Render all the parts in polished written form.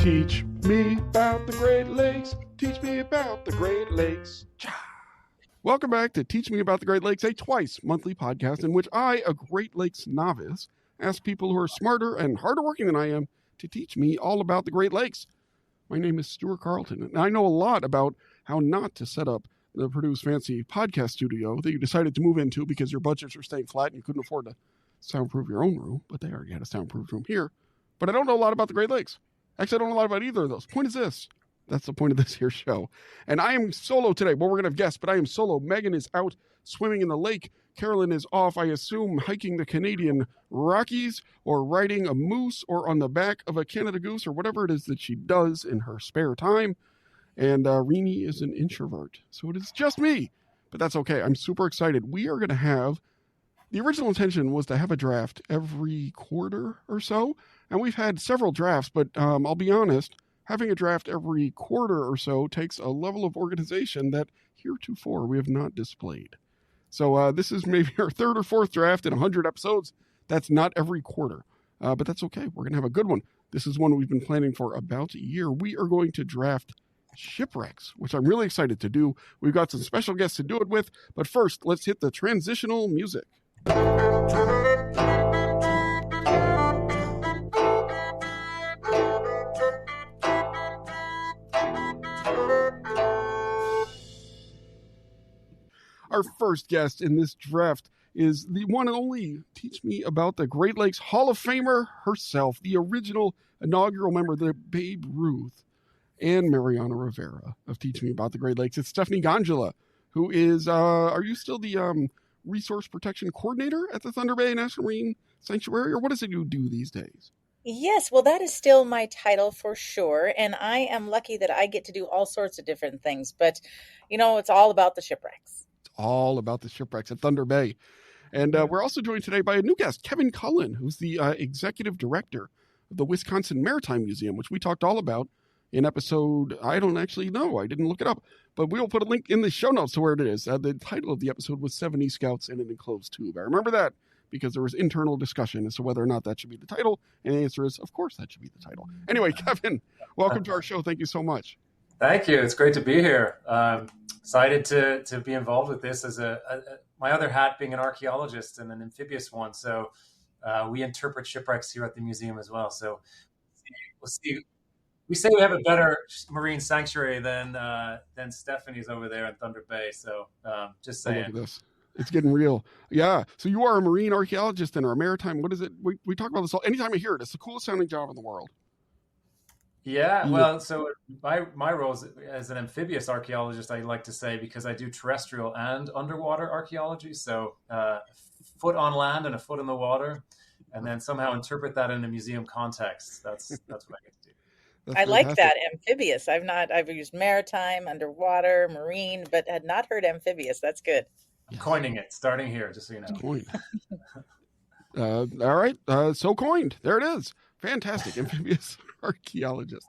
Teach me about the Great Lakes. Teach me about the Great Lakes. Welcome back to Teach Me About the Great Lakes, a twice-monthly podcast in which I, a Great Lakes novice, ask people who are smarter and harder working than I am to teach me all about the Great Lakes. My name is Stuart Carlton, and I know a lot about how not to set up the Purdue's fancy podcast studio that you decided to move into because your budgets were staying flat and you couldn't afford to soundproof your own room, but they already had a soundproof room here. But I don't know a lot about the Great Lakes. Actually, I don't know a lot about either of those. Point is this. That's the point of this here show. And I am solo today. Well, we're going to have guests, but I am solo. Megan is out swimming in the lake. Carolyn is off, I assume, hiking the Canadian Rockies or riding a moose or on the back of a Canada goose or whatever it is that she does in her spare time. And Renie is an introvert. So it is just me. But that's okay. I'm super excited. We are going to have, the original intention was to have a draft every quarter or so. And we've had several drafts, but I'll be honest, having a draft every quarter or so takes a level of organization that heretofore we have not displayed. So this is maybe our third or fourth draft in 100 episodes. That's not every quarter, but that's okay. We're going to have a good one. This is one we've been planning for about a year. We are going to draft shipwrecks, which I'm really excited to do. We've got some special guests to do it with, but first, let's hit the transitional music. Our first guest in this draft is the one and only Teach Me About the Great Lakes Hall of Famer herself, the original inaugural member, the Babe Ruth and Mariano Rivera of Teach Me About the Great Lakes. It's Stephanie Gandulla, who is, are you still the Resource Protection Coordinator at the Thunder Bay National Marine Sanctuary, or what is it you do these days? Yes, well, that is still my title for sure, and I am lucky that I get to do all sorts of different things, but, you know, it's all about the shipwrecks. All about the shipwrecks at Thunder Bay. And we're also joined today by a new guest, Kevin Cullen, who's the executive director of the Wisconsin Maritime Museum, which we talked all about in episode, I don't actually know, I didn't look it up, but we'll put a link in the show notes to where it is. The title of the episode was 70 Scouts in an Enclosed Tube. I remember that because there was internal discussion as to whether or not that should be the title, and the answer is, of course, that should be the title. Anyway, Kevin, welcome to our show. Thank you so much. Thank you. It's great to be here. Excited to be involved with this as my other hat being an archaeologist and an amphibious one. So we interpret shipwrecks here at the museum as well. So we'll see. We say we have a better marine sanctuary than Stephanie's over there in Thunder Bay. So just saying. Look at this. It's getting real. Yeah. So you are a marine archaeologist and a maritime. What is it? We talk about this all. Anytime I hear it, it's the coolest sounding job in the world. Yeah, well, so my role as an amphibious archaeologist, I like to say, because I do terrestrial and underwater archaeology. So a foot on land and a foot in the water, and then somehow interpret that in a museum context. That's what I get to do. I like that, amphibious. I've used maritime, underwater, marine, but had not heard amphibious. That's good. I'm coining it, starting here, just so you know. Coined. All right, so coined. There it is. Fantastic, amphibious archaeologist.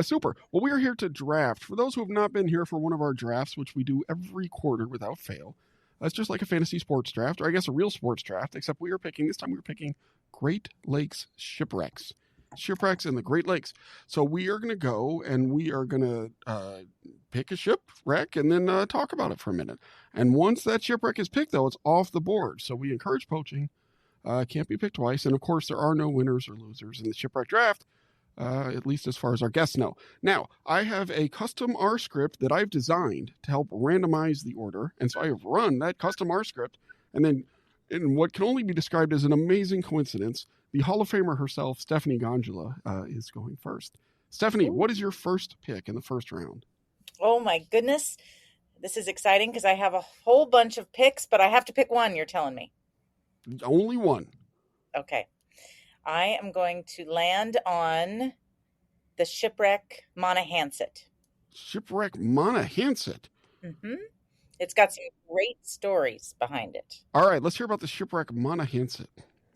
Super. Well, we are here to draft. For those who have not been here for one of our drafts, which we do every quarter without fail, it's just like a fantasy sports draft, or I guess a real sports draft, except this time we are picking Great Lakes shipwrecks. Shipwrecks in the Great Lakes. So we are going to go and we are going to pick a shipwreck and then talk about it for a minute. And once that shipwreck is picked, though, it's off the board. So we encourage poaching. Can't be picked twice. And of course, there are no winners or losers in the shipwreck draft, at least as far as our guests know. Now, I have a custom R script that I've designed to help randomize the order. And so I have run that custom R script. And then in what can only be described as an amazing coincidence, the Hall of Famer herself, Stephanie Gandulla, is going first. Stephanie, what is your first pick in the first round? Oh, my goodness. This is exciting because I have a whole bunch of picks, but I have to pick one, you're telling me. Only one. Okay. I am going to land on the shipwreck Monahans. Shipwreck Monahans. Mm-hmm. It's got some great stories behind it. All right, let's hear about the shipwreck Monahans.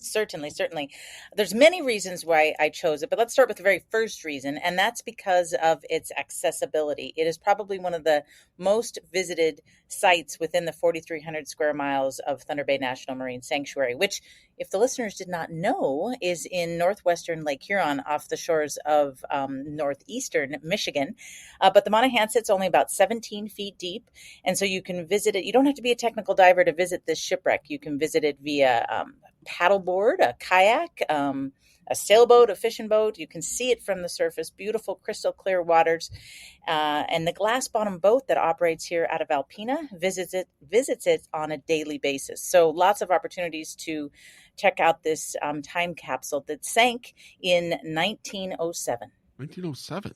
Certainly, certainly. There's many reasons why I chose it, but let's start with the very first reason, and that's because of its accessibility. It is probably one of the most visited sites within the 4,300 square miles of Thunder Bay National Marine Sanctuary, which, if the listeners did not know, is in northwestern Lake Huron off the shores of northeastern Michigan. But the Monahans only about 17 feet deep, and so you can visit it. You don't have to be a technical diver to visit this shipwreck. You can visit it via paddleboard, a kayak, a sailboat, a fishing boat. You can see it from the surface, beautiful crystal clear waters. And the glass bottom boat that operates here out of Alpena visits it on a daily basis. So lots of opportunities to check out this time capsule that sank in 1907. 1907.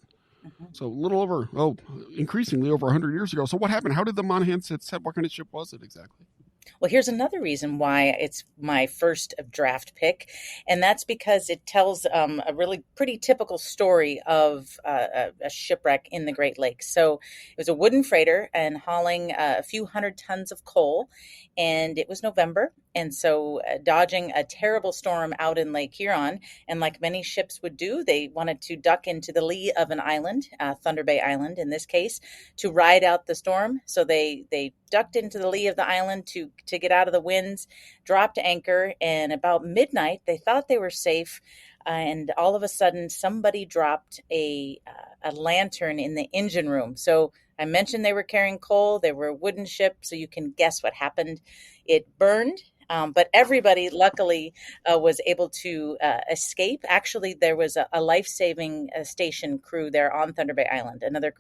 So a little over, increasingly over 100 years ago. So what happened? How did the Monahans set? What kind of ship was it exactly? Well, here's another reason why it's my first draft pick, and that's because it tells a really pretty typical story of a shipwreck in the Great Lakes. So it was a wooden freighter and hauling a few hundred tons of coal, and it was November, and so dodging a terrible storm out in Lake Huron, and like many ships would do, they wanted to duck into the lee of an island, Thunder Bay Island in this case, to ride out the storm. So they ducked into the lee of the island to get out of the winds, dropped anchor, and about midnight, they thought they were safe, and all of a sudden, somebody dropped a lantern in the engine room. So I mentioned they were carrying coal. They were a wooden ship, so you can guess what happened. It burned, but everybody, luckily, was able to escape. Actually, there was a life-saving station crew there on Thunder Bay Island. Another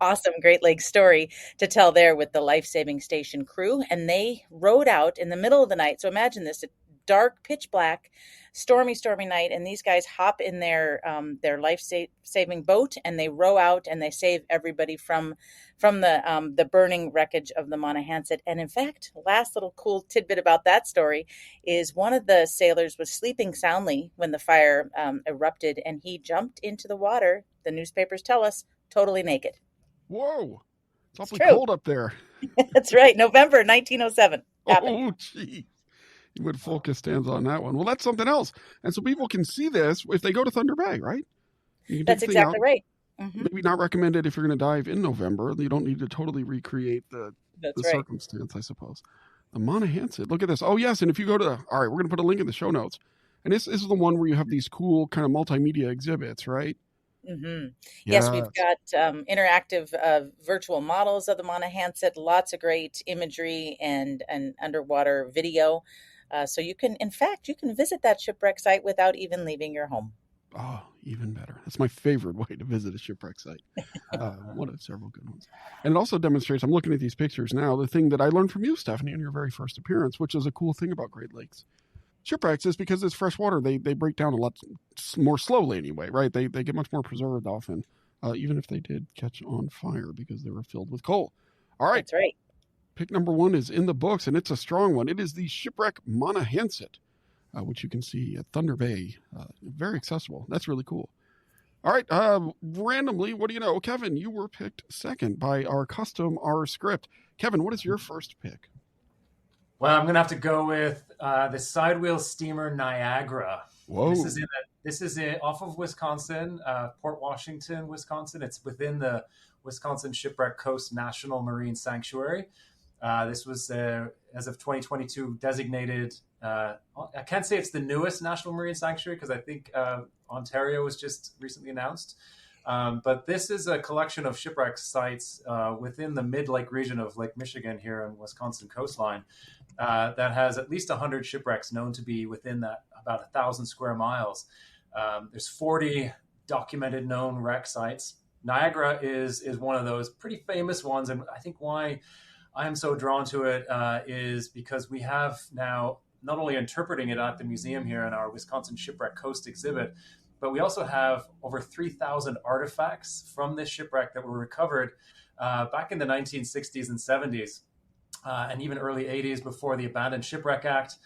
awesome Great Lakes story to tell there with the life-saving station crew. And they rowed out in the middle of the night. So imagine this, a dark, pitch black, stormy night. And these guys hop in their life-saving boat and they row out and they save everybody from the burning wreckage of the Monahans. And in fact, last little cool tidbit about that story is one of the sailors was sleeping soundly when the fire erupted, and he jumped into the water, the newspapers tell us, totally naked. Whoa. It's awfully cold up there. That's right. November 1907. Oh, gee. You would focus stands on that one. Well, that's something else. And so people can see this if they go to Thunder Bay, right? That's exactly right. Mm-hmm. Maybe not recommended if you're going to dive in November. You don't need to totally recreate the circumstance, I suppose. The Monahans. Look at this. Oh, yes. And if you go to, all right, we're going to put a link in the show notes. And this is the one where you have these cool kind of multimedia exhibits, right? Mm-hmm. Yes, we've got interactive virtual models of the Monahans, lots of great imagery and underwater video. So you can visit that shipwreck site without even leaving your home. Oh, even better. That's my favorite way to visit a shipwreck site. One of several good ones. And it also demonstrates, I'm looking at these pictures now, the thing that I learned from you, Stephanie, in your very first appearance, which is a cool thing about Great Lakes shipwrecks, is because it's fresh water, they break down a lot more slowly anyway, right? They get much more preserved often, even if they did catch on fire because they were filled with coal. All right. That's right. Pick number 1 is in the books, and it's a strong one. It is the Shipwreck Monahans, which you can see at Thunder Bay. Very accessible. That's really cool. All right. Randomly, what do you know? Kevin, you were picked second by our custom R script. Kevin, what is your first pick? Well, I'm going to have to go with the sidewheel steamer Niagara. Whoa. This is off of Wisconsin, Port Washington, Wisconsin. It's within the Wisconsin Shipwreck Coast National Marine Sanctuary. This was, as of 2022, designated. I can't say it's the newest National Marine Sanctuary because I think Ontario was just recently announced. But this is a collection of shipwreck sites within the mid-lake region of Lake Michigan here on Wisconsin coastline that has at least 100 shipwrecks known to be within that about 1,000 square miles. There's 40 documented known wreck sites. Niagara is one of those pretty famous ones, and I think why I am so drawn to it is because we have now not only interpreting it at the museum here in our Wisconsin Shipwreck Coast exhibit, but we also have over 3,000 artifacts from this shipwreck that were recovered back in the 1960s and 70s and even early 80s before the Abandoned Shipwreck Act.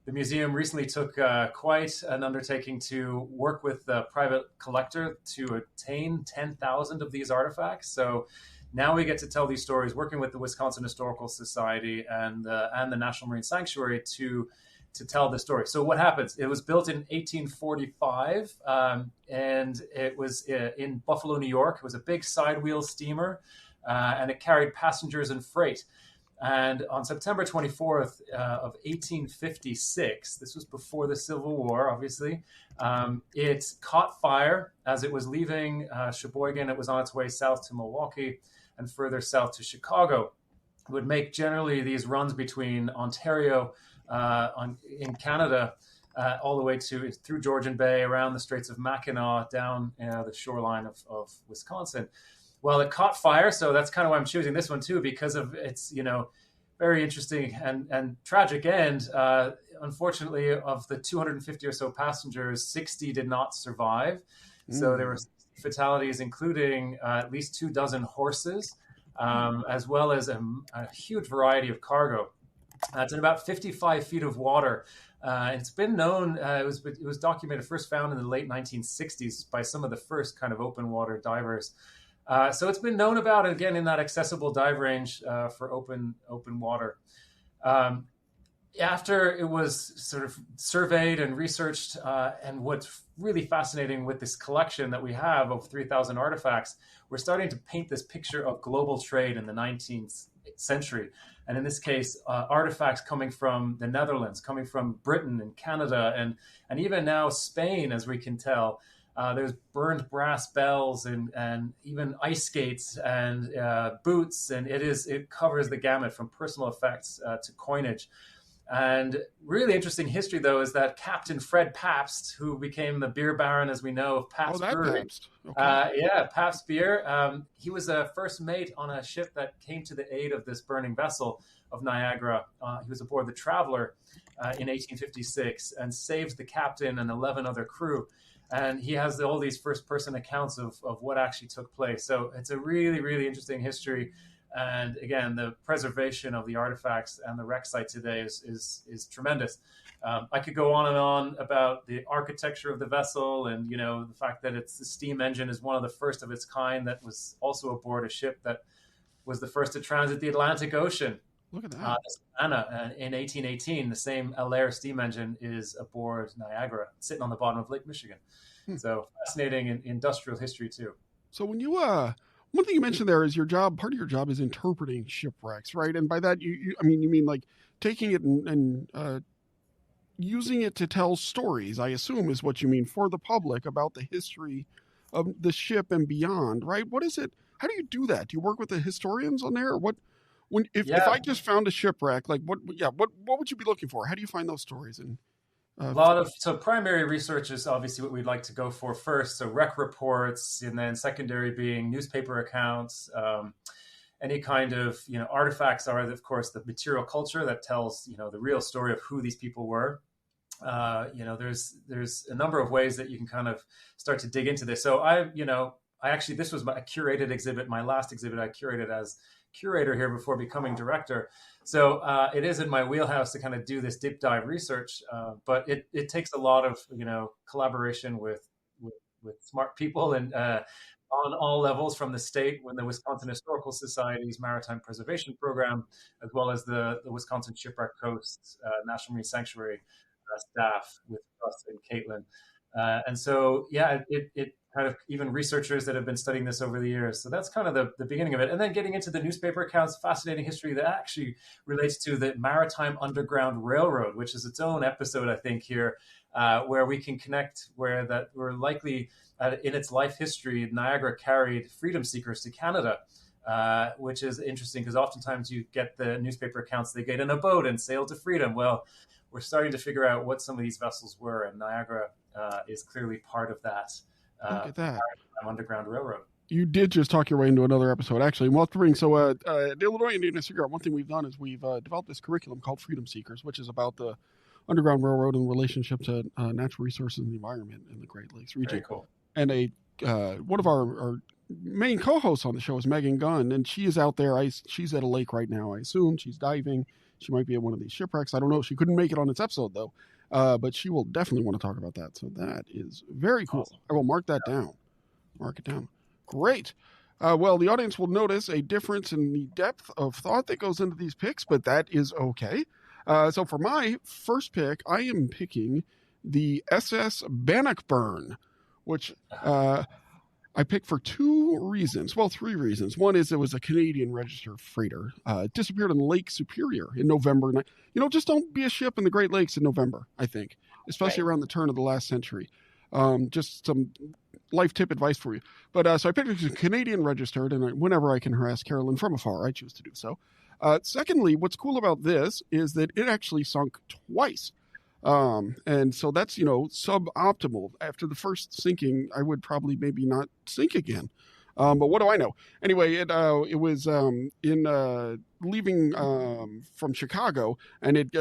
The museum recently took quite an undertaking to work with a private collector to obtain 10,000 of these artifacts. So now we get to tell these stories working with the Wisconsin Historical Society and the National Marine Sanctuary to to tell the story. So what happens? It was built in 1845, and it was in Buffalo, New York. It was a big sidewheel steamer, and it carried passengers and freight. And on September 24th of 1856, this was before the Civil War, obviously, it caught fire as it was leaving Sheboygan. It was on its way south to Milwaukee and further south to Chicago. It would make generally these runs between Ontario in Canada all the way through Georgian Bay, around the Straits of Mackinac, down the shoreline of Wisconsin. Well, it caught fire, so that's kind of why I'm choosing this one too, because of its, very interesting and tragic end. Unfortunately, of the 250 or so passengers, 60 did not survive. So there were fatalities, including at least 24 horses, as well as a huge variety of cargo. It's in about 55 feet of water. It's been known, it was documented, first found in the late 1960s by some of the first kind of open water divers. So it's been known about, again, in that accessible dive range for open water. After it was sort of surveyed and researched, and what's really fascinating with this collection that we have of 3,000 artifacts, we're starting to paint this picture of global trade in the 19th century. And in this case, artifacts coming from the Netherlands, coming from Britain and Canada, and even now Spain, as we can tell. There's burned brass bells and even ice skates and boots, and it covers the gamut from personal effects to coinage. And really interesting history, though, is that Captain Fred Pabst, who became the beer baron, as we know, of Pabst Brewery. Pabst. Okay. Pabst beer. He was a first mate on a ship that came to the aid of this burning vessel of Niagara. He was aboard the Traveler in 1856 and saved the captain and 11 other crew. And he has all these first-person accounts of what actually took place. So it's a really, really interesting history. And again, the preservation of the artifacts and the wreck site today is tremendous. I could go on and on about the architecture of the vessel, and the fact that the steam engine is one of the first of its kind that was also aboard a ship that was the first to transit the Atlantic Ocean. Look at that. Savannah, in 1818, the same Alair steam engine is aboard Niagara, sitting on the bottom of Lake Michigan. So fascinating industrial history too. So when you one thing you mentioned there is part of your job is interpreting shipwrecks, right? And by that, you mean like taking it and using it to tell stories, I assume is what you mean, for the public about the history of the ship and beyond, right? What is it? How do you do that? Do you work with the historians on there? Or what? If I just found a shipwreck, like what would you be looking for? How do you find those stories? And primary research is obviously what we'd like to go for first. So wreck reports, and then secondary being newspaper accounts. Any kind of artifacts are, of course, the material culture that tells the real story of who these people were. There's a number of ways that you can kind of start to dig into this. So I actually, this was a curated exhibit, my last exhibit I curated as curator here before becoming director. So it is in my wheelhouse to kind of do this deep dive research, but it takes a lot of collaboration with smart people and on all levels, from the state, when the Wisconsin Historical Society's Maritime Preservation Program, as well as the Wisconsin Shipwreck Coast National Marine Sanctuary staff with Russ and Caitlin. And so, it kind of, even researchers that have been studying this over the years. So that's kind of the beginning of it. And then getting into the newspaper accounts, fascinating history that actually relates to the Maritime Underground Railroad, which is its own episode, I think, here, where we can connect where that we're likely, in its life history, Niagara carried freedom seekers to Canada. Which is interesting because oftentimes you get the newspaper accounts, they get in a boat and sail to freedom. Well, we're starting to figure out what some of these vessels were, and Niagara is clearly part of that. Look at that. Underground Railroad. You did just talk your way into another episode, actually. We'll have to bring, the Illinois Indigenous Cigar, one thing we've done is we've developed this curriculum called Freedom Seekers, which is about the Underground Railroad and the relationship to natural resources and the environment in the Great Lakes region. Very cool. And one of our main co-hosts on the show is Megan Gunn, and she is out there. She's at a lake right now, I assume. She's diving. She might be at one of these shipwrecks. I don't know. She couldn't make it on this episode, though. But she will definitely want to talk about that. So that is very cool. Awesome. I will mark that down. Mark it down. Great. Well, the audience will notice a difference in the depth of thought that goes into these picks, but that is okay. So for my first pick, I am picking the SS Bannockburn, which I picked for three reasons. One is it was a Canadian registered freighter. It disappeared on Lake Superior in November. Just don't be a ship in the Great Lakes in November, I think, especially around the turn of the last century. Just some life tip advice for you. But so I picked a Canadian registered, and whenever I can harass Carolyn from afar, I choose to do so. Secondly, what's cool about this is that it actually sunk twice. And so that's, suboptimal. After the first sinking, I would probably maybe not sink again. But what do I know? Anyway, it was in leaving from Chicago, and it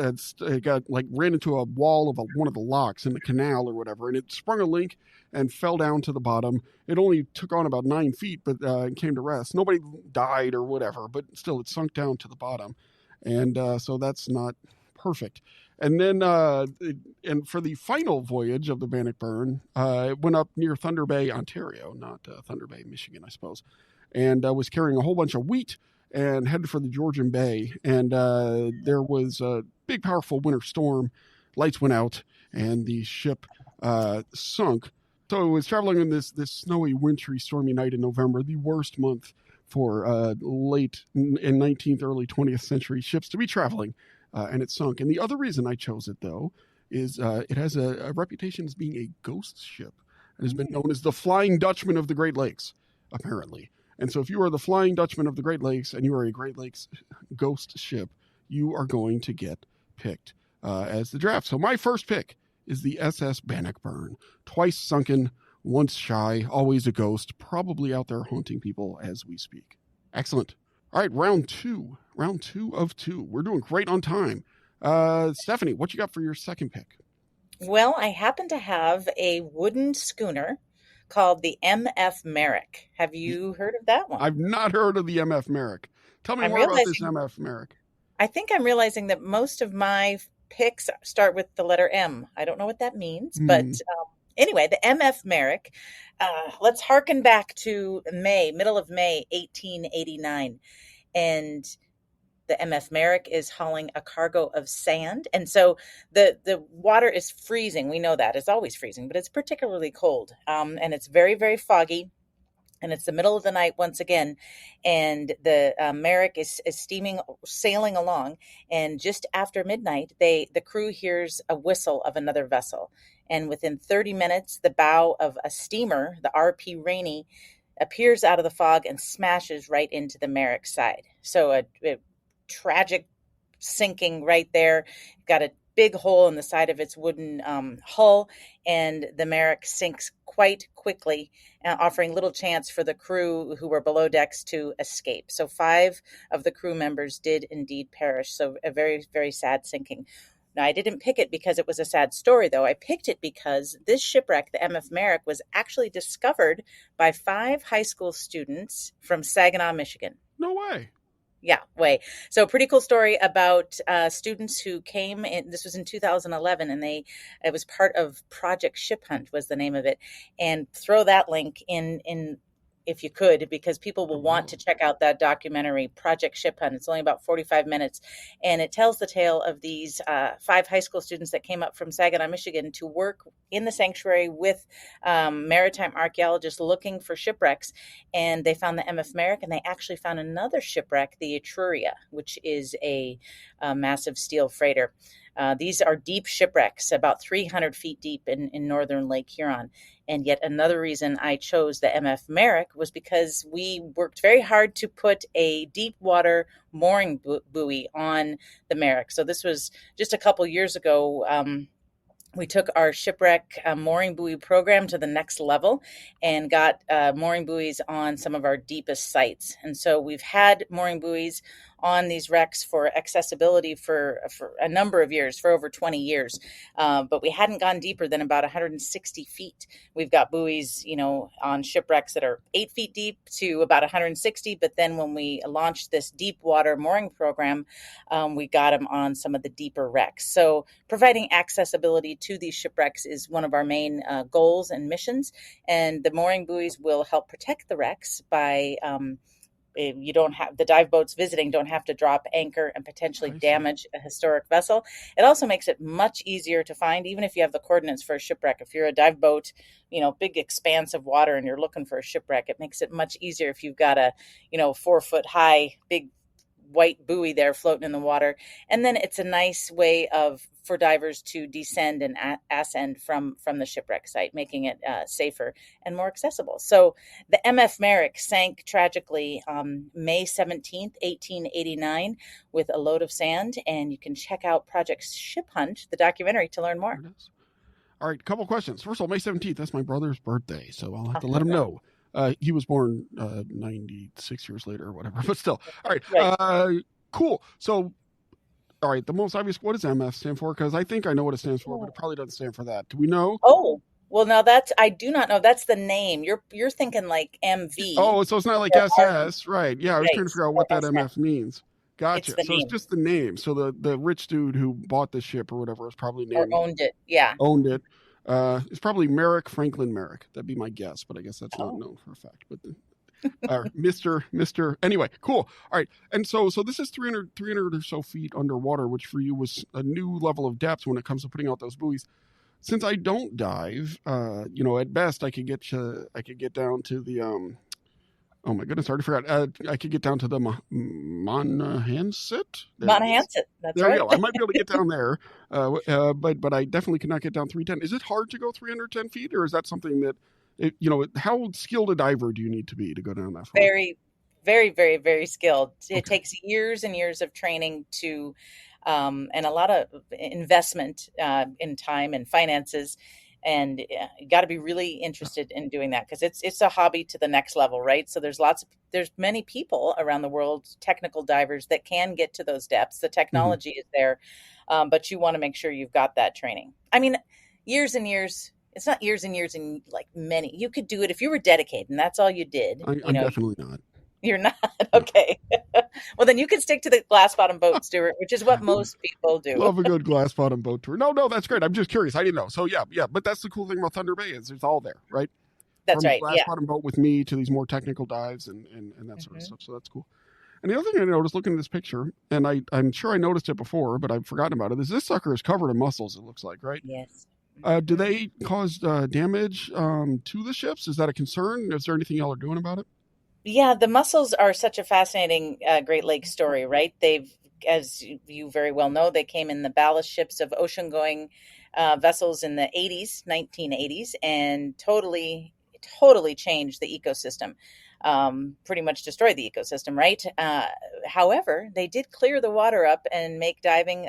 got ran into a wall of one of the locks in the canal or whatever, and it sprung a leak and fell down to the bottom. It only took on about 9 feet, but it came to rest. Nobody died or whatever, but still it sunk down to the bottom, and so that's not perfect. And then, and for the final voyage of the Bannockburn, it went up near Thunder Bay, Ontario, not Thunder Bay, Michigan, I suppose, and was carrying a whole bunch of wheat and headed for the Georgian Bay. And there was a big, powerful winter storm. Lights went out, and the ship sunk. So it was traveling in this snowy, wintry, stormy night in November, the worst month for late in 19th, early 20th century ships to be traveling. And it sunk. And the other reason I chose it, though, is it has a reputation as being a ghost ship. It has been known as the Flying Dutchman of the Great Lakes, apparently. And so if you are the Flying Dutchman of the Great Lakes and you are a Great Lakes ghost ship, you are going to get picked as the draft. So my first pick is the SS Bannockburn. Twice sunken, once shy, always a ghost, probably out there haunting people as we speak. Excellent. All right, round two of two. We're doing great on time. Stephanie, what you got for your second pick? Well, I happen to have a wooden schooner called the MF Merrick. Have you heard of that one? I've not heard of the MF Merrick. Tell me more about this MF Merrick. I think I'm realizing that most of my picks start with the letter M. I don't know what that means, but anyway, the MF Merrick, let's harken back to middle of May, 1889. And the MF Merrick is hauling a cargo of sand. And so the water is freezing. We know that. It's always freezing, but it's particularly cold. And it's very, very foggy. And it's the middle of the night once again. And the Merrick is sailing along. And just after midnight, the crew hears a whistle of another vessel. And within 30 minutes, the bow of a steamer, the RP Renie, appears out of the fog and smashes right into the Merrick's side. So a tragic sinking right there. Got a big hole in the side of its wooden hull, and the Merrick sinks quite quickly, offering little chance for the crew who were below decks to escape. So 5 of the crew members did indeed perish. So a very, very sad sinking. Now, I didn't pick it because it was a sad story, though. I picked it because this shipwreck, the MF Merrick, was actually discovered by 5 high school students from Saginaw, Michigan. No way. Yeah, way. So pretty cool story about students who came in. This was in 2011, and it was part of Project Ship Hunt was the name of it. And throw that link in if you could, because people will want to check out that documentary, Project Ship Hunt. It's only about 45 minutes. And it tells the tale of these 5 high school students that came up from Saginaw, Michigan to work in the sanctuary with maritime archaeologists looking for shipwrecks. And they found the MF Merrick, and they actually found another shipwreck, the Etruria, which is a massive steel freighter. These are deep shipwrecks, about 300 feet deep in northern Lake Huron. And yet another reason I chose the MF Merrick was because we worked very hard to put a deep water mooring buoy on the Merrick. So this was just a couple years ago. We took our shipwreck mooring buoy program to the next level and got mooring buoys on some of our deepest sites. And so we've had mooring buoys on these wrecks for accessibility for a number of years, for over 20 years. But we hadn't gone deeper than about 160 feet. We've got buoys, on shipwrecks that are 8 feet deep to about 160. But then when we launched this deep water mooring program, we got them on some of the deeper wrecks. So providing accessibility to these shipwrecks is one of our main goals and missions. And the mooring buoys will help protect the wrecks by you don't have the dive boats visiting don't have to drop anchor and potentially damage a historic vessel. It also makes it much easier to find, even if you have the coordinates for a shipwreck. If you're a dive boat, big expanse of water and you're looking for a shipwreck, it makes it much easier if you've got a 4-foot high big white buoy there floating in the water. And then it's a nice way for divers to descend and ascend from the shipwreck site, making it safer and more accessible. So the MF Merrick sank tragically May 17th, 1889 with a load of sand. And you can check out Project Ship Hunt, the documentary, to learn more. All right, a couple questions. First of all, May 17th, that's my brother's birthday, so I'll have to let him know. He was born 96 years later or whatever, but still. All right, cool. So, all right, the most obvious, what does MF stand for? Because I think I know what it stands for, but it probably doesn't stand for that. Do we know? Oh, well, now I do not know. That's the name. You're thinking like MV. Oh, so it's not like SS, right? Yeah, I was trying to figure out what that MF means. Gotcha. So it's just the name. So the rich dude who bought the ship or whatever is probably named. Or owned it, yeah. Owned it. It's probably Franklin Merrick. That'd be my guess, but I guess that's not known for a fact. But Mr. Anyway, cool. All right. And so this is 300 or so feet underwater, which for you was a new level of depth when it comes to putting out those buoys. Since I don't dive, at best I could get down to the oh my goodness, I already forgot. I could get down to the Monahans. That's there right. You go. I might be able to get down there, but I definitely could not get down 310. Is it hard to go 310 feet, or is that something that, how skilled a diver do you need to be to go down that far? Very, very, very, very skilled. It takes years and years of training to, and a lot of investment in time and finances. And you got to be really interested in doing that because it's a hobby to the next level, right? So there's many people around the world, technical divers that can get to those depths. The technology is there, but you want to make sure you've got that training. I mean, years and years. It's not years and years and like many. You could do it if you were dedicated, and that's all you did. I'm definitely not. You're not? Okay. Well, then you can stick to the glass bottom boat, Stuart, which is what most people do. Love a good glass bottom boat tour. No, that's great. I'm just curious. I didn't know. So yeah. But that's the cool thing about Thunder Bay is it's all there, right? That's right. Glass bottom boat with me to these more technical dives and that sort of stuff. So that's cool. And the other thing I noticed looking at this picture, and I'm sure I noticed it before, but I've forgotten about it, is this sucker is covered in mussels, it looks like, right? Yes. Do they cause damage to the ships? Is that a concern? Is there anything y'all are doing about it? Yeah, the mussels are such a fascinating Great Lakes story, right? They've, as you very well know, they came in the ballast ships of ocean-going vessels in the 1980s, and totally changed the ecosystem, pretty much destroyed the ecosystem, right? However, they did clear the water up and make diving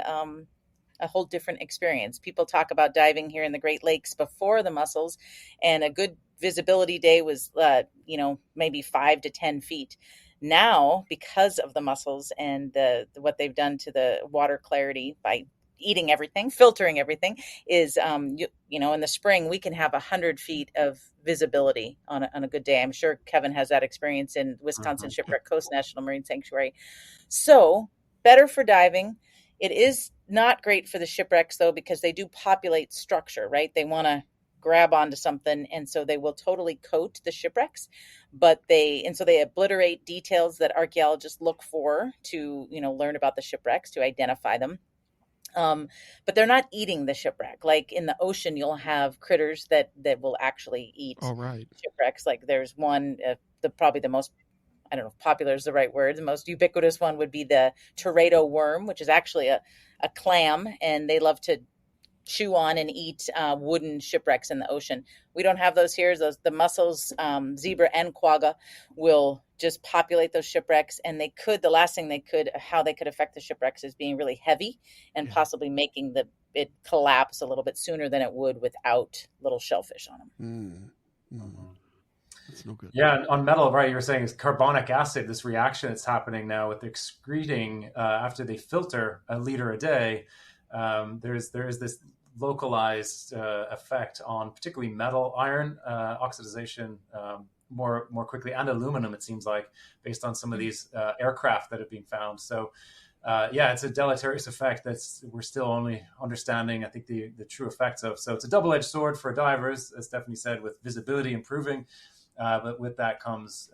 a whole different experience. People talk about diving here in the Great Lakes before the mussels, and a good visibility day was, maybe 5 to 10 feet. Now, because of the mussels and what they've done to the water clarity by eating everything, filtering everything, is, in the spring, we can have 100 feet of visibility on a good day. I'm sure Kevin has that experience in Wisconsin Shipwreck Coast National Marine Sanctuary. So better for diving. It is not great for the shipwrecks, though, because they do populate structure, right? They want to grab onto something, and so they will totally coat the shipwrecks, so they obliterate details that archaeologists look for to, learn about the shipwrecks, to identify them. But they're not eating the shipwreck. Like in the ocean, you'll have critters that will actually eat shipwrecks. Like there's one, probably the most, I don't know if popular is the right word, the most ubiquitous one would be the Teredo worm, which is actually a clam, and they love to chew on and eat wooden shipwrecks in the ocean. We don't have those here. The mussels, zebra and quagga, will just populate those shipwrecks, and the last thing how they could affect the shipwrecks is being really heavy and possibly making it collapse a little bit sooner than it would without little shellfish on them. That's no good. Yeah, on metal, right, you were saying is carbonic acid, this reaction that's happening now with excreting after they filter a liter a day. There is this localized effect on particularly metal, iron oxidization more quickly, and aluminum, it seems like, based on some of these aircraft that have been found. So it's a deleterious effect that's we're still only understanding, I think, the true effects of. So it's a double-edged sword for divers, as Stephanie said, with visibility improving, but with that comes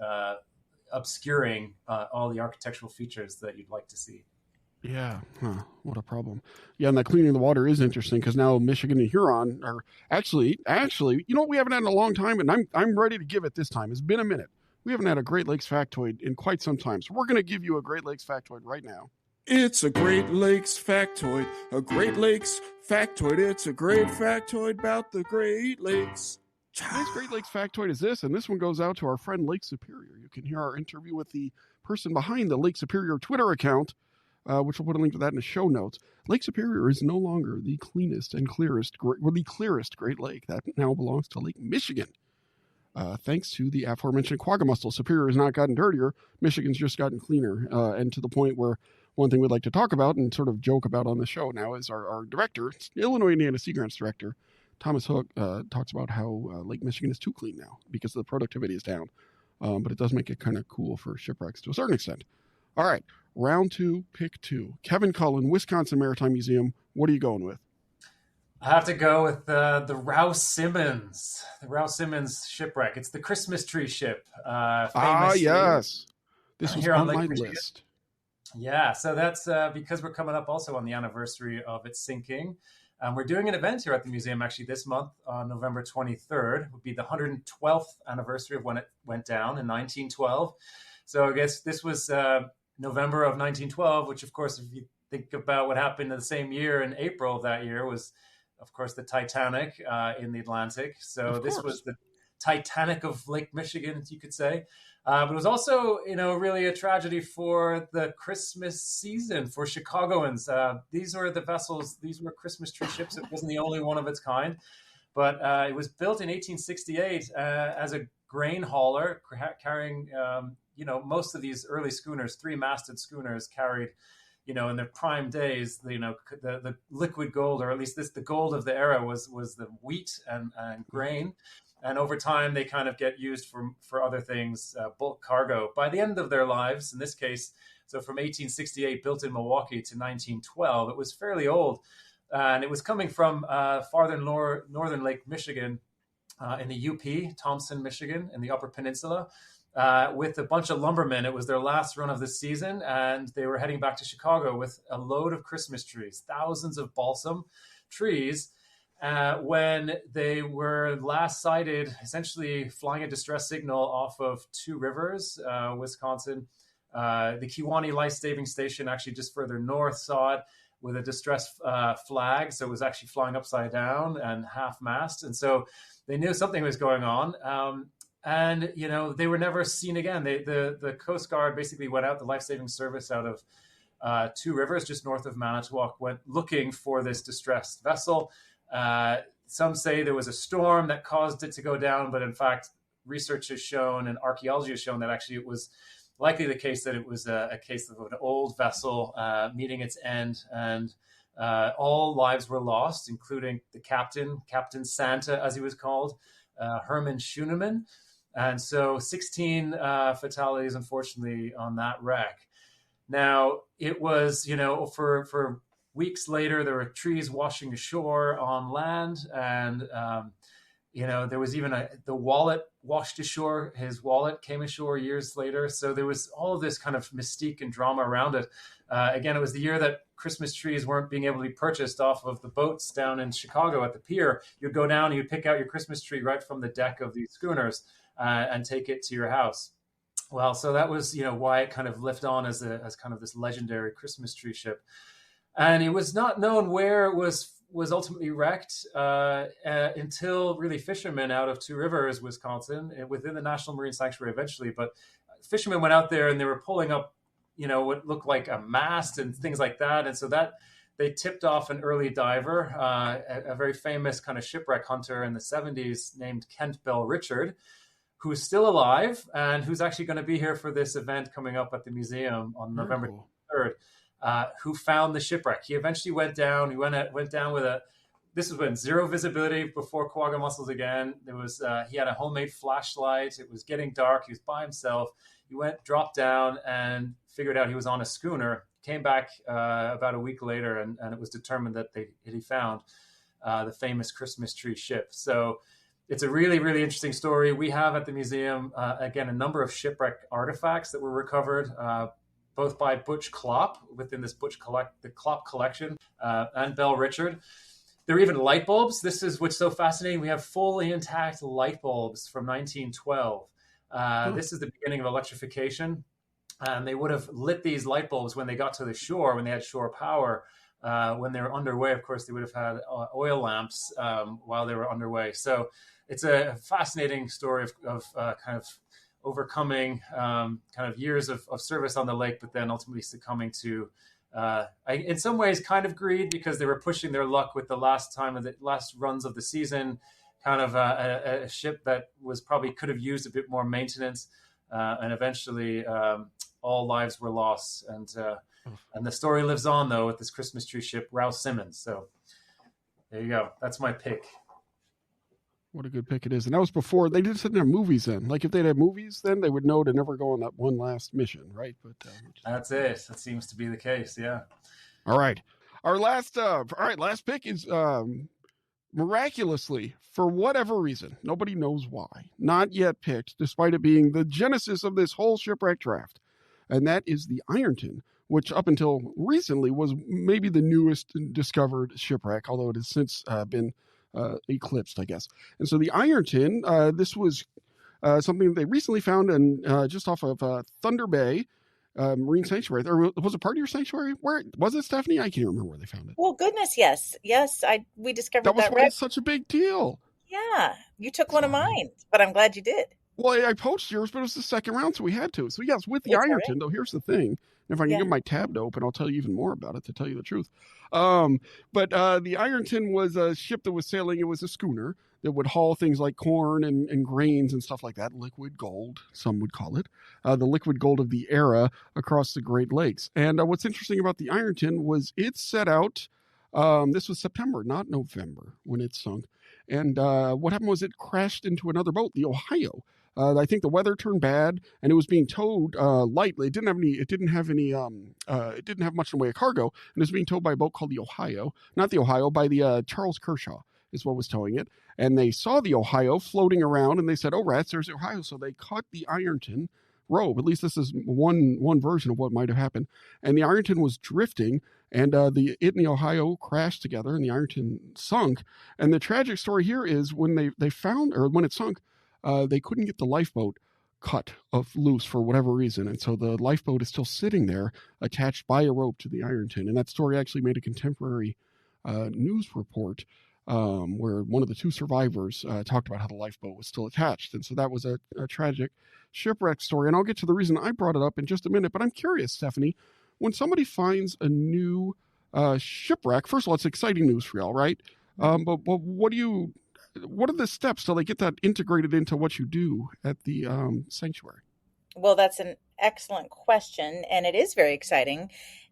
obscuring all the architectural features that you'd like to see. Yeah, what a problem. Yeah, and that cleaning the water is interesting because now Michigan and Huron are actually, you know what we haven't had in a long time, and I'm ready to give it this time. It's been a minute. We haven't had a Great Lakes factoid in quite some time, so we're going to give you a Great Lakes factoid right now. It's a Great Lakes factoid, a Great Lakes factoid. It's a great factoid about the Great Lakes. Today's Great Lakes factoid is this, and this one goes out to our friend Lake Superior. You can hear our interview with the person behind the Lake Superior Twitter account, which we'll put a link to that in the show notes. Lake Superior is no longer the cleanest and clearest Great Lake. That now belongs to Lake Michigan. Thanks to the aforementioned quagga mussel, Superior has not gotten dirtier. Michigan's just gotten cleaner, and to the point where one thing we'd like to talk about and sort of joke about on the show now is our director, Illinois Indiana Sea Grants director, Thomas Hook, talks about how Lake Michigan is too clean now because the productivity is down. But it does make it kind of cool for shipwrecks to a certain extent. All right, round 2, pick 2. Kevin Cullen, Wisconsin Maritime Museum. What are you going with? I have to go with the Rouse Simmons shipwreck. It's the Christmas tree ship. Yes. This was here on Lake my Michigan. list. Yeah, so that's because we're coming up also on the anniversary of its sinking. We're doing an event here at the museum actually this month on November 23rd. It would be the 112th anniversary of when it went down in 1912. So I guess this was November of 1912, which of course, if you think about what happened in the same year in April of that year was, of course, the Titanic in the Atlantic. So this was the Titanic of Lake Michigan, you could say. But it was also, really a tragedy for the Christmas season for Chicagoans. These were the vessels, these were Christmas tree ships. It wasn't the only one of its kind, but it was built in 1868 as a grain hauler, carrying, most of these early schooners, 3-masted schooners carried, in their prime days, the liquid gold, or at least the gold of the era was the wheat and grain. And over time, they kind of get used for other things, bulk cargo. By the end of their lives, in this case, so from 1868, built in Milwaukee to 1912, it was fairly old. And it was coming from northern Lake Michigan in the UP, Thompson, Michigan, in the Upper Peninsula, with a bunch of lumbermen. It was their last run of the season, and they were heading back to Chicago with a load of Christmas trees, thousands of balsam trees, when they were last sighted, essentially flying a distress signal off of Two Rivers, Wisconsin. The Kewanee Life-Saving Station, actually just further north, saw it with a distress flag. So it was actually flying upside down and half-mast. And so they knew something was going on. And, they were never seen again. The Coast Guard basically went out, the life-saving service out of Two Rivers, just north of Manitowoc, went looking for this distressed vessel. Some say there was a storm that caused it to go down, but in fact, research has shown and archaeology has shown that actually it was likely the case that it was a case of an old vessel meeting its end, and all lives were lost, including the Captain Santa, as he was called, Herman Schuneman. And so 16 fatalities, unfortunately, on that wreck. Now, it was, for weeks later, there were trees washing ashore on land, and there was even the wallet washed ashore. His wallet came ashore years later. So there was all of this kind of mystique and drama around it. Again, it was the year that Christmas trees weren't being able to be purchased off of the boats down in Chicago at the pier. You'd go down and you'd pick out your Christmas tree right from the deck of these schooners and take it to your house. Well, so that was, why it kind of lived on as kind of this legendary Christmas tree ship. And it was not known where it was ultimately wrecked until really fishermen out of Two Rivers, Wisconsin, within the National Marine Sanctuary eventually. But fishermen went out there and they were pulling up, what looked like a mast and things like that. And so that they tipped off an early diver, a very famous kind of shipwreck hunter in the 70s named Kent Bell Richard, who's still alive and who's actually going to be here for this event coming up at the museum on November 3rd. Who found the shipwreck. He eventually went down. He went down with this was when zero visibility before quagga mussels again. There was he had a homemade flashlight. It was getting dark. He was by himself. He dropped down and figured out he was on a schooner. Came back about a week later, and it was determined that he found the famous Christmas tree ship. So it's a really, really interesting story. We have at the museum, again, a number of shipwreck artifacts that were recovered, both by Butch Klopp within this the Klopp collection, and Bell Richard. There are even light bulbs. This is what's so fascinating. We have fully intact light bulbs from 1912. This is the beginning of electrification. And they would have lit these light bulbs when they got to the shore, when they had shore power. When they were underway, of course, they would have had oil lamps while they were underway. So it's a fascinating story of kind of overcoming kind of years of service on the lake, but then ultimately succumbing to, in some ways, kind of greed, because they were pushing their luck with the last runs of the season, kind of a ship that was probably could have used a bit more maintenance, and eventually all lives were lost. And the story lives on, though, with this Christmas tree ship, Rouse Simmons. So there you go. That's my pick. What a good pick it is. And that was before they didn't have movies then. Like if they'd have movies then, they would know to never go on that one last mission, right? But that's it. That seems to be the case, yeah. All right. Our last pick is miraculously, for whatever reason, nobody knows why, not yet picked, despite it being the genesis of this whole shipwreck draft. And that is the Ironton, which up until recently was maybe the newest discovered shipwreck, although it has since been eclipsed, I guess. And so the Ironton, this was something that they recently found just off of Thunder Bay Marine Sanctuary. Or was it part of your sanctuary? Where was it, Stephanie? I can't remember where they found it. Well, goodness, yes. We discovered that was why it's such a big deal. Yeah, you took one of mine, but I'm glad you did. Well, I poached yours, but it was the second round, so we had to. So yes, with the Ironton, though, here's the thing. If I can get my tab to open, I'll tell you even more about it, to tell you the truth. But the Ironton was a ship that was sailing. It was a schooner that would haul things like corn and grains and stuff like that, liquid gold, some would call it, the liquid gold of the era across the Great Lakes. And what's interesting about the Ironton was it set out, this was September, not November, when it sunk. And what happened was it crashed into another boat, the Ohio. I think the weather turned bad, and it was being towed lightly. It didn't have much in the way of cargo, and it was being towed by a boat called the Ohio, not the Ohio, by the Charles Kershaw is what was towing it. And they saw the Ohio floating around, and they said, "Oh, rats, there's the Ohio." So they cut the Ironton rope. At least this is one version of what might have happened. And the Ironton was drifting, and it and the Ohio crashed together, and the Ironton sunk. And the tragic story here is when they found, or when it sunk, they couldn't get the lifeboat cut loose for whatever reason. And so the lifeboat is still sitting there attached by a rope to the Ironton. And that story actually made a contemporary news report where one of the two survivors talked about how the lifeboat was still attached. And so that was a tragic shipwreck story. And I'll get to the reason I brought it up in just a minute. But I'm curious, Stephanie, when somebody finds a new shipwreck, first of all, it's exciting news for y'all, right? But what are the steps till they get that integrated into what you do at the sanctuary? Well, that's an excellent question, and it is very exciting.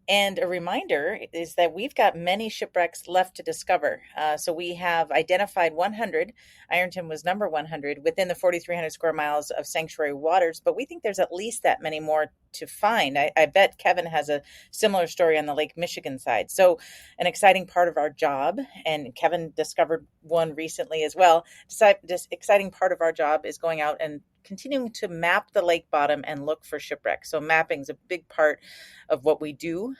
And a reminder is that we've got many shipwrecks left to discover. So we have identified 100. Ironton was number 100 within the 4,300 square miles of sanctuary waters, but we think there's at least that many more to find. I bet Kevin has a similar story on the Lake Michigan side. So an exciting part of our job, and Kevin discovered one recently as well, this exciting part of our job is going out and continuing to map the lake bottom and look for shipwrecks. So mapping is a big part of what we do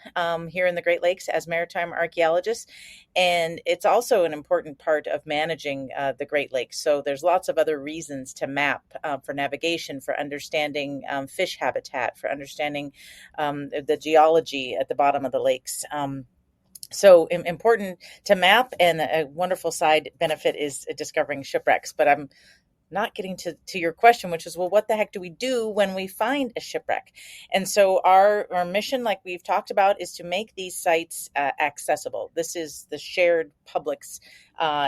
here in the Great Lakes as maritime archaeologists. And it's also an important part of managing the Great Lakes. So there's lots of other reasons to map for navigation, for understanding fish habitat, for understanding the geology at the bottom of the lakes. So important to map, and a wonderful side benefit is discovering shipwrecks. But I'm not getting to your question, which is, well, what the heck do we do when we find a shipwreck? And so our mission, like we've talked about, is to make these sites accessible. This is the shared public's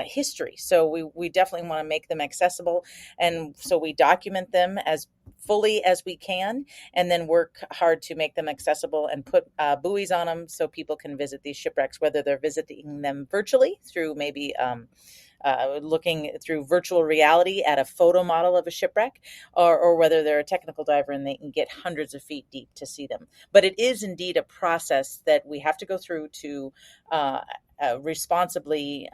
history. So we definitely want to make them accessible. And so we document them as fully as we can, and then work hard to make them accessible and put buoys on them so people can visit these shipwrecks, whether they're visiting them virtually through maybe looking through virtual reality at a photo model of a shipwreck, or whether they're a technical diver and they can get hundreds of feet deep to see them. But it is indeed a process that we have to go through to responsibly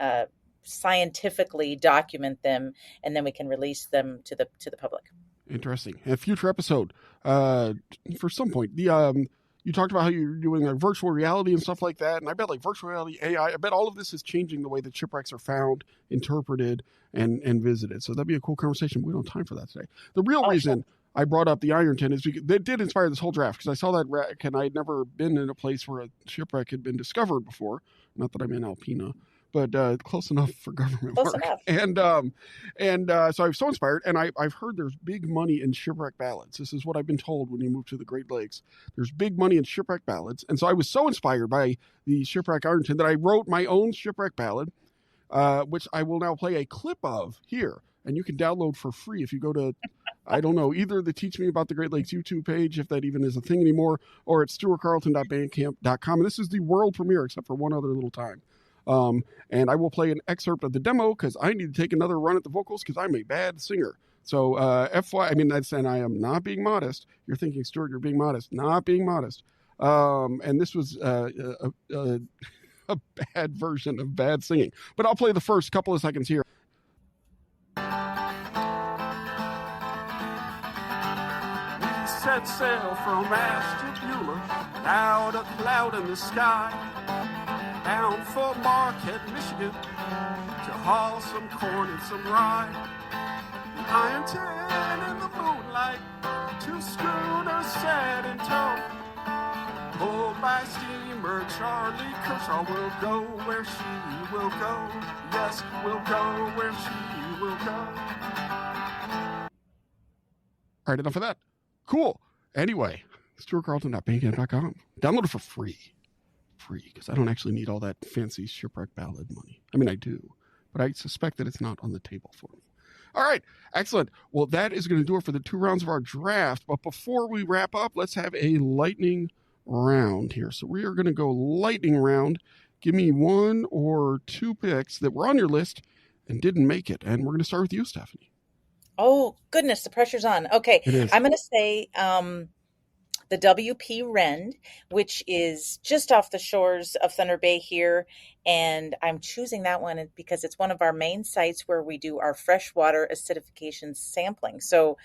scientifically document them, and then we can release them to the public. Interesting. And a future episode, for some point, you talked about how you're doing like virtual reality and stuff like that, and I bet like virtual reality, AI, I bet all of this is changing the way that shipwrecks are found, interpreted, and visited. So that'd be a cool conversation. We don't have time for that today. The real reason I brought up the Ironton is because it did inspire this whole draft, because I saw that wreck and I had never been in a place where a shipwreck had been discovered before. Not that I'm in Alpena, but close enough for government work. And so I was so inspired, and I've heard there's big money in shipwreck ballads. This is what I've been told when you move to the Great Lakes. There's big money in shipwreck ballads. And so I was so inspired by the shipwreck Ironton that I wrote my own shipwreck ballad, which I will now play a clip of here. And you can download for free if you go to, I don't know, either the Teach Me About the Great Lakes YouTube page, if that even is a thing anymore, or at stuartcarlton.bandcamp.com. And this is the world premiere, except for one other little time. And I will play an excerpt of the demo because I need to take another run at the vocals because I'm a bad singer. So FY, I mean, that's, and I am not being modest. You're thinking, Stuart, you're being modest. Not being modest. And this was a bad version of bad singing. But I'll play the first couple of seconds here. Set sail from Ashtabula, out a cloud in the sky, bound for Marquette, Michigan, to haul some corn and some rye. Ironton in the moonlight, two schooners set in tow, pulled by steamer Charlie Kershaw will go where she will go. Yes, we'll go where she will go. All right, enough of that. Cool. Anyway, StuartCarlton.bandcamp.com. Download it for free. Free, because I don't actually need all that fancy shipwreck ballad money. I mean, I do, but I suspect that it's not on the table for me. All right, excellent. Well, that is going to do it for the 2 rounds of our draft. But before we wrap up, let's have a lightning round here. So we are going to go lightning round. Give me 1 or 2 picks that were on your list and didn't make it. And we're going to start with you, Stephanie. Oh, goodness, the pressure's on. Okay, I'm going to say the WP Rend, which is just off the shores of Thunder Bay here. And I'm choosing that one because it's one of our main sites where we do our freshwater acidification sampling. So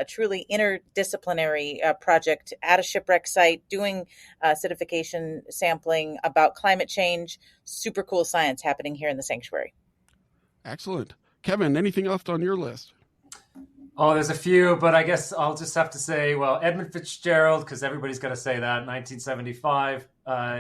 truly interdisciplinary project at a shipwreck site, doing acidification sampling about climate change. Super cool science happening here in the sanctuary. Excellent. Kevin, anything left on your list? Oh, there's a few, but I guess I'll just have to say, well, Edmund Fitzgerald, because everybody's got to say that, 1975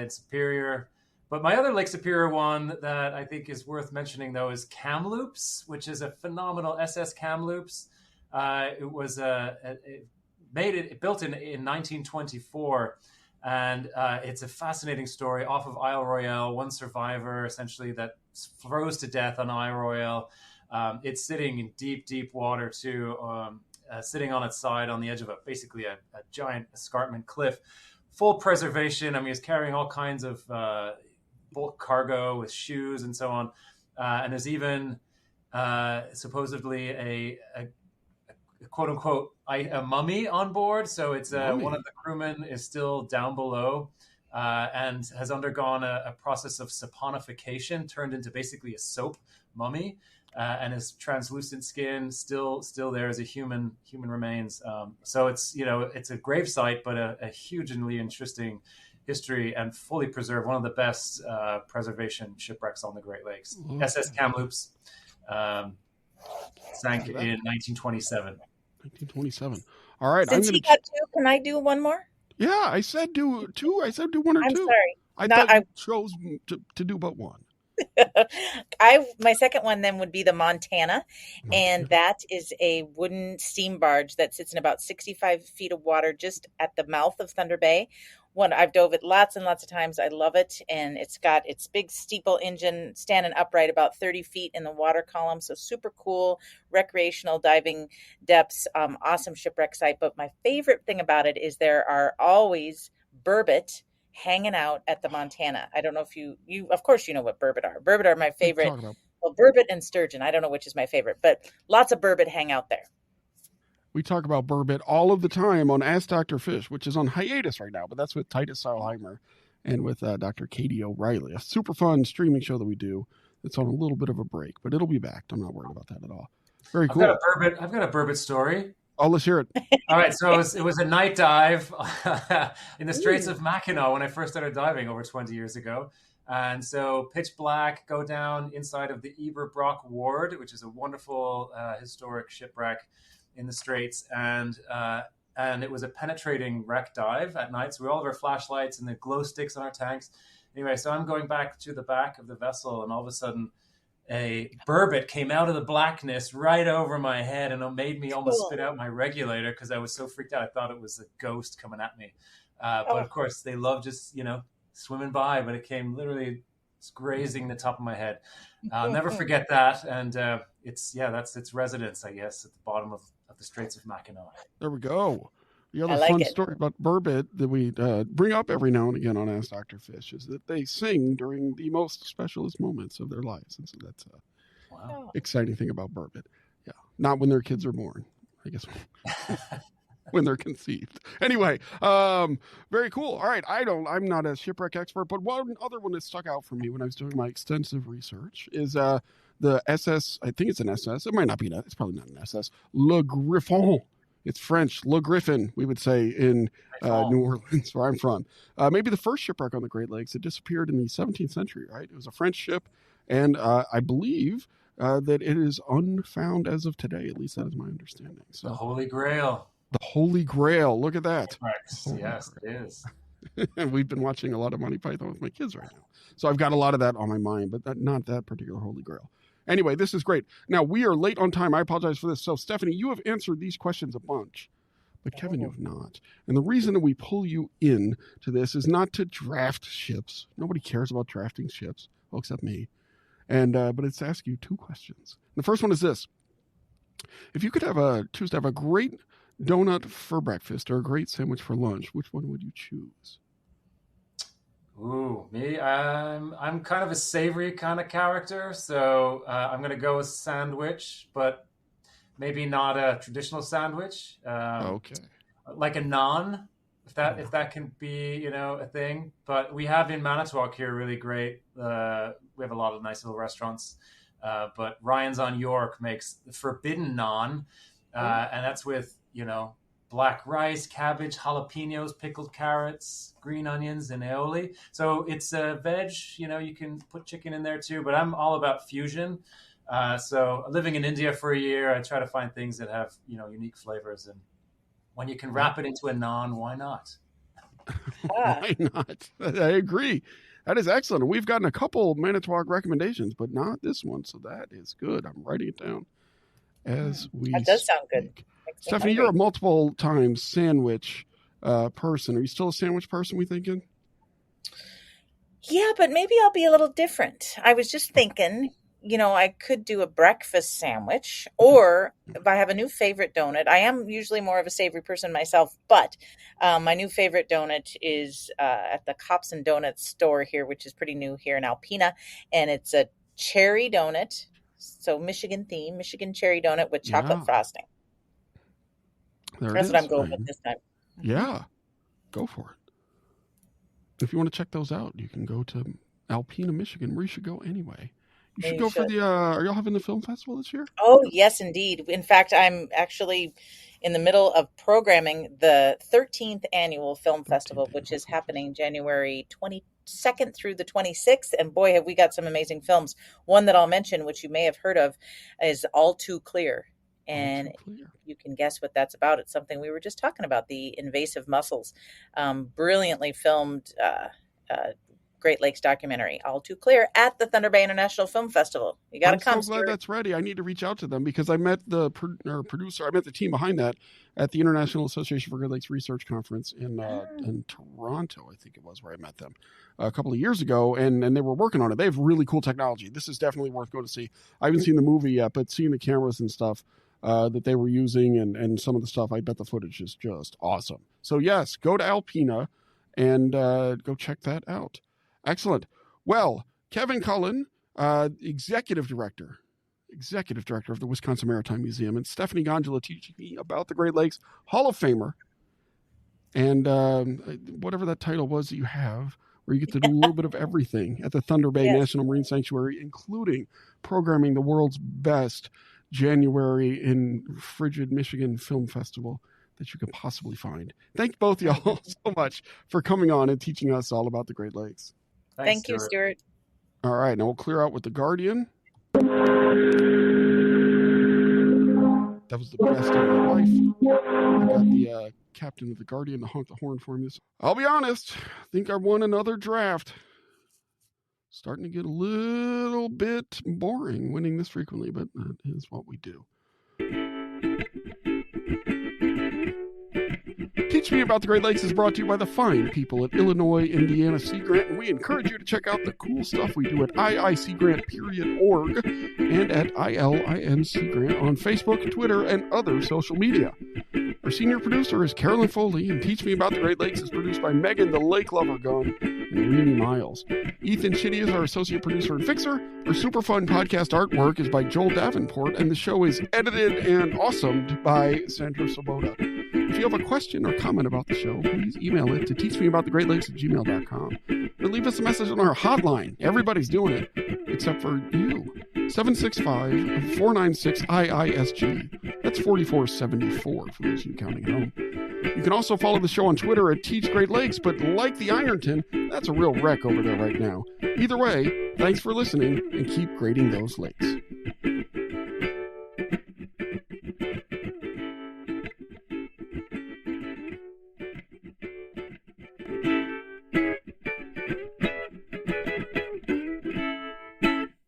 in Superior. But my other Lake Superior one that I think is worth mentioning, though, is Kamloops, which is a phenomenal SS Kamloops. It was built in 1924, and it's a fascinating story off of Isle Royale. One survivor, essentially, that froze to death on Isle Royale. It's sitting in deep, deep water too, sitting on its side on the edge of basically a giant escarpment cliff, full preservation. I mean, it's carrying all kinds of bulk cargo with shoes and so on. And there's even supposedly a quote unquote a mummy on board. So it's one of the crewmen is still down below and has undergone a process of saponification, turned into basically a soap mummy. And his translucent skin still there as a human remains. So it's it's a grave site, but a hugely interesting history and fully preserved. One of the best preservation shipwrecks on the Great Lakes. Mm-hmm. SS Kamloops sank in 1927. 1927 All right. Since he got 2, can I do one more? Yeah, I said do 2. I said do 1 or 2. I'm sorry. I thought you chose to do but 1. My second one then would be the Montana, and that is a wooden steam barge that sits in about 65 feet of water just at the mouth of Thunder Bay. I've dove it lots and lots of times. I love it, and it's got its big steeple engine standing upright about 30 feet in the water column, so super cool recreational diving depths, awesome shipwreck site. But my favorite thing about it is there are always burbot hanging out at the Montana. I don't know if you of course you know what burbot are. Burbot are my favorite. Well, burbot and sturgeon. I don't know which is my favorite, but lots of burbot hang out there. We talk about burbot all of the time on Ask Dr. Fish, which is on hiatus right now, but that's with Titus Seilheimer and with Dr. Katie O'Reilly, a super fun streaming show that we do It's on a little bit of a break, but it'll be back. I'm not worried about that at all. Very cool. I've got a burbot story. Oh, let's hear it. All right, so it was a night dive in the Straits of Mackinac when I first started diving over 20 years ago. And so pitch black, go down inside of the Eberbrock Ward, which is a wonderful historic shipwreck in the Straits. And it was a penetrating wreck dive at night. So we all have our flashlights and the glow sticks on our tanks. Anyway, so I'm going back to the back of the vessel, and all of a sudden a burbot came out of the blackness right over my head, and it made me almost spit out my regulator because I was so freaked out. I thought it was a ghost coming at me. But of course, they love just, swimming by, but it came literally grazing the top of my head. I'll never forget that. And that's its residence, I guess, at the bottom of the Straits of Mackinac. There we go. The other fun story about burbot that we bring up every now and again on Ask Dr. Fish is that they sing during the most specialist moments of their lives. And so that's a exciting thing about burbot. Yeah. Not when their kids are born, I guess. When they're conceived. Anyway, very cool. All right. I'm not a shipwreck expert, but one other one that stuck out for me when I was doing my extensive research is the SS, I think it's an SS. It might not be that. It's probably not an SS. Le Griffon. It's French, Le Griffin, we would say in New Orleans, where I'm from. Maybe the first shipwreck on the Great Lakes. It disappeared in the 17th century, right? It was a French ship, and I believe that it is unfound as of today. At least that is my understanding. So, the Holy Grail. The Holy Grail. Look at that. Yes, it is. And we've been watching a lot of Monty Python with my kids right now. So I've got a lot of that on my mind, but not that particular Holy Grail. Anyway, this is great. Now, we are late on time. I apologize for this. So, Stephanie, you have answered these questions a bunch, but Kevin, you have not. And the reason that we pull you in to this is not to draft ships. Nobody cares about drafting ships, well, except me. And but it's to ask you two questions. The first one is this. If you could choose to have a great donut for breakfast or a great sandwich for lunch, which one would you choose? Ooh, me? I'm kind of a savory kind of character, so I'm going to go with sandwich, but maybe not a traditional sandwich. Okay. Like a naan, if that can be, a thing. But we have in Manitowoc here really great. We have a lot of nice little restaurants. But Ryan's on York makes the forbidden naan, and that's with, black rice, cabbage, jalapenos, pickled carrots, green onions, and aioli. So it's a veg, you can put chicken in there too, but I'm all about fusion. So living in India for a year, I try to find things that have, unique flavors. And when you can wrap it into a naan, why not? Why not? I agree. That is excellent. And we've gotten a couple Manitowoc recommendations, but not this one. So that is good. I'm writing it down as we That does sound good. Stephanie, you're a multiple times sandwich person. Are you still a sandwich person, we thinking? Yeah, but maybe I'll be a little different. I was just thinking, I could do a breakfast sandwich, or if I have a new favorite donut, I am usually more of a savory person myself, but my new favorite donut is at the Cops and Donuts store here, which is pretty new here in Alpena, and it's a cherry donut. So Michigan cherry donut with chocolate frosting. That's what I'm going with this time. Yeah, go for it. If you want to check those out, you can go to Alpena, Michigan, where you should go anyway. You should go for the, are y'all having the film festival this year? Oh, yes, indeed. In fact, I'm actually in the middle of programming the 13th annual film festival, which is happening January 22nd through the 26th. And boy, have we got some amazing films. One that I'll mention, which you may have heard of, is All Too Clear. And you can guess what that's about. It's something we were just talking about, the invasive mussels. Brilliantly filmed Great Lakes documentary, All Too Clear, at the Thunder Bay International Film Festival. You got to come. I'm so glad that's ready. I need to reach out to them because I met the producer. I met the team behind that at the International Association for Great Lakes Research Conference in Toronto, I think it was, where I met them a couple of years ago, and they were working on it. They have really cool technology. This is definitely worth going to see. I haven't seen the movie yet, but seeing the cameras and stuff that they were using and some of the stuff, I bet the footage is just awesome. So yes, go to Alpena and go check that out. Excellent. Well, Kevin Cullen, Executive Director of the Wisconsin Maritime Museum, and Stephanie Gandulla teaching me about the Great Lakes, Hall of Famer, and whatever that title was that you have where you get to do a little bit of everything at the Thunder Bay National Marine Sanctuary, including programming the world's best January in frigid Michigan film festival that you could possibly find. Thank both y'all so much for coming on and teaching us all about the Great Lakes. Thank you, Stuart. All right, now we'll clear out with the Guardian. That was the best of my life. I got the captain of the Guardian to honk the horn for me. I'll be honest, I think I won another draft. Starting to get a little bit boring winning this frequently, but that is what we do. Teach Me About the Great Lakes is brought to you by the fine people at Illinois Indiana Sea Grant, and we encourage you to check out the cool stuff we do at iiseagrant.org and at ILINSeagrant on Facebook, Twitter, and other social media. Our senior producer is Carolyn Foley, and Teach Me About the Great Lakes is produced by Megan the Lake Lover Gunn and Renie Miles. Ethan Chitty is our associate producer and fixer. Our super fun podcast artwork is by Joel Davenport, and the show is edited and awesomed by Sandra Svoboda. If you have a question or comment about the show, please email it to teachmeaboutthegreatlakes@gmail.com or leave us a message on our hotline. Everybody's doing it, except for you. 765-496-IISG. That's 4474 for those of you counting at home. You can also follow the show on Twitter at Teach Great Lakes, but like the Ironton, that's a real wreck over there right now. Either way, thanks for listening and keep grading those lakes.